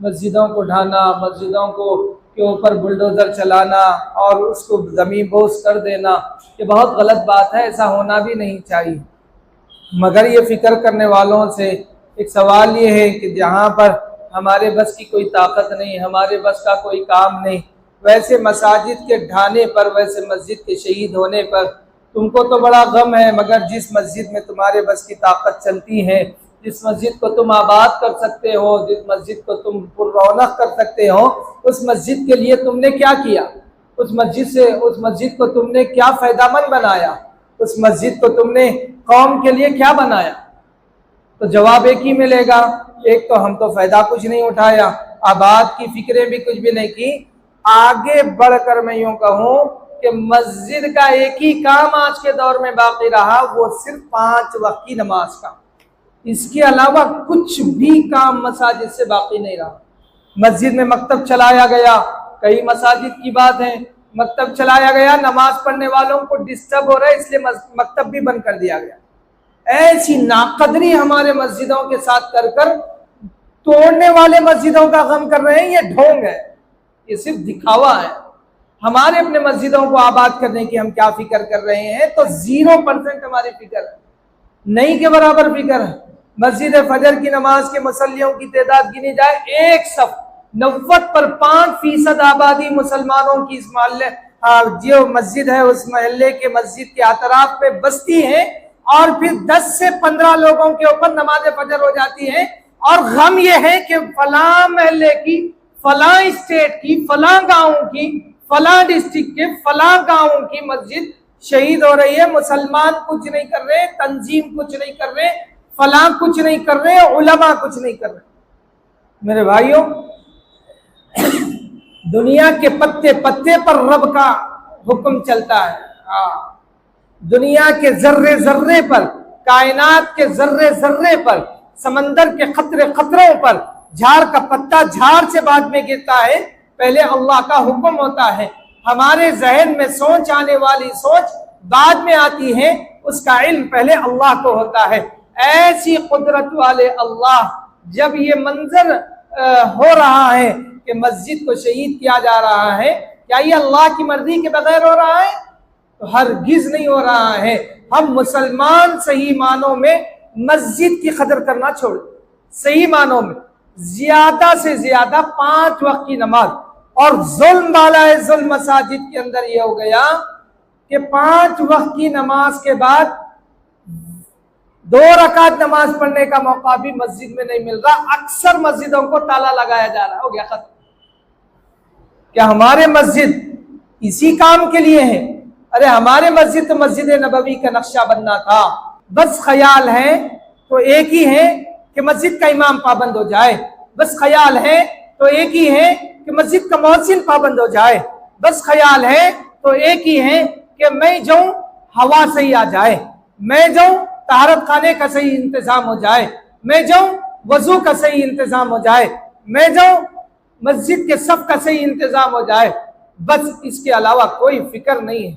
مسجدوں کو ڈھانا، مسجدوں کو کے اوپر بلڈوزر چلانا اور اس کو زمین بوس کر دینا، یہ بہت غلط بات ہے، ایسا ہونا بھی نہیں چاہیے۔ مگر یہ فکر کرنے والوں سے ایک سوال یہ ہے کہ جہاں پر ہمارے بس کی کوئی طاقت نہیں، ہمارے بس کا کوئی کام نہیں، ویسے مساجد کے ڈھانے پر، ویسے مسجد کے شہید ہونے پر تم کو تو بڑا غم ہے، مگر جس مسجد میں تمہارے بس کی طاقت چلتی ہے، جس مسجد کو تم آباد کر سکتے ہو، جس مسجد کو تم پر رونق کر سکتے ہو، اس مسجد کے لیے تم نے کیا کیا؟ اس مسجد کو تم نے کیا فائدہ مند بنایا؟ اس مسجد کو تم نے قوم کے لیے کیا بنایا؟ تو جواب ایک ہی ملے گا، ایک تو ہم تو فائدہ کچھ نہیں اٹھایا، آباد کی فکریں بھی کچھ بھی نہیں کی۔ آگے بڑھ کر میں یوں کہوں کہ مسجد کا ایک ہی کام آج کے دور میں باقی رہا، وہ صرف 5 وقت کی نماز کا، اس کے علاوہ کچھ بھی کام مساجد سے باقی نہیں رہا۔ مسجد میں مکتب چلایا گیا، کئی مساجد کی بات ہے، مکتب چلایا گیا، نماز پڑھنے والوں کو ڈسٹرب ہو رہا ہے اس لیے مکتب بھی بند کر دیا گیا۔ ایسی ناقدری ہمارے مسجدوں کے ساتھ کر کر توڑنے والے مسجدوں کا غم کر رہے ہیں، یہ ڈھونگ ہے، یہ صرف دکھاوا ہے۔ ہمارے اپنے مسجدوں کو آباد کرنے کی ہم کیا فکر کر رہے ہیں؟ تو 0% ہماری فکر ہے، نہیں کے برابر فکر ہے۔ مسجد فجر کی نماز کے مصلیوں کی تعداد گنی جائے، ایک صف 90 پر 5% آبادی مسلمانوں کی اس محلے جو مسجد ہے اس محلے کے مسجد کے اطراف پہ بستی ہے، اور پھر 10 سے 15 لوگوں کے اوپر نماز فجر ہو جاتی ہے، اور غم یہ ہے کہ فلاں محلے کی، فلاں اسٹیٹ کی، فلاں گاؤں کی، فلاں ڈسٹرکٹ کے فلاں گاؤں کی مسجد شہید ہو رہی ہے، مسلمان کچھ نہیں کر رہے، تنظیم کچھ نہیں کر رہے، فلاں کچھ نہیں کر رہے، علماء کچھ نہیں کر رہے۔ میرے بھائیوں، دنیا کے پتے پتے پر رب کا حکم چلتا ہے، دنیا کے ذرے ذرے پر، کائنات کے ذرے ذرے پر، سمندر کے قطرے قطروں پر، جھاڑ کا پتا جھاڑ سے بعد میں گرتا ہے، پہلے اللہ کا حکم ہوتا ہے۔ ہمارے ذہن میں سوچ آنے والی سوچ بعد میں آتی ہے، اس کا علم پہلے اللہ کو ہوتا ہے۔ ایسی قدرت والے اللہ جب یہ منظر ہو رہا ہے کہ مسجد کو شہید کیا جا رہا ہے، کیا یہ اللہ کی مرضی کے بغیر ہو رہا ہے؟ تو ہرگز نہیں ہو رہا ہے۔ ہم مسلمان صحیح معنوں میں مسجد کی قدر کرنا چھوڑ، صحیح معنوں میں زیادہ سے زیادہ 5 وقت کی نماز، اور ظلم والا ہے ظلم مساجد کے اندر یہ ہو گیا کہ 5 وقت کی نماز کے بعد 2 رکعت نماز پڑھنے کا موقع بھی مسجد میں نہیں مل رہا۔ اکثر مسجدوں کو تالا لگایا جا رہا ہے، ہو گیا ختم۔ کیا ہمارے مسجد اسی کام کے لیے ہے؟ ارے ہمارے مسجد تو مسجد نبوی کا نقشہ بننا تھا۔ بس خیال ہے تو ایک ہی ہے کہ مسجد کا امام پابند ہو جائے، بس خیال ہے تو ایک ہی ہے کہ مسجد کا مؤذن پابند ہو جائے، بس خیال ہے تو ایک ہی ہے کہ میں جاؤں ہوا صحیح آ جائے، میں جاؤں طہارت خانے کا صحیح انتظام ہو جائے، میں جاؤں وضو کا صحیح انتظام ہو جائے، میں جاؤں مسجد کے صف کا صحیح انتظام ہو جائے، بس اس کے علاوہ کوئی فکر نہیں ہے۔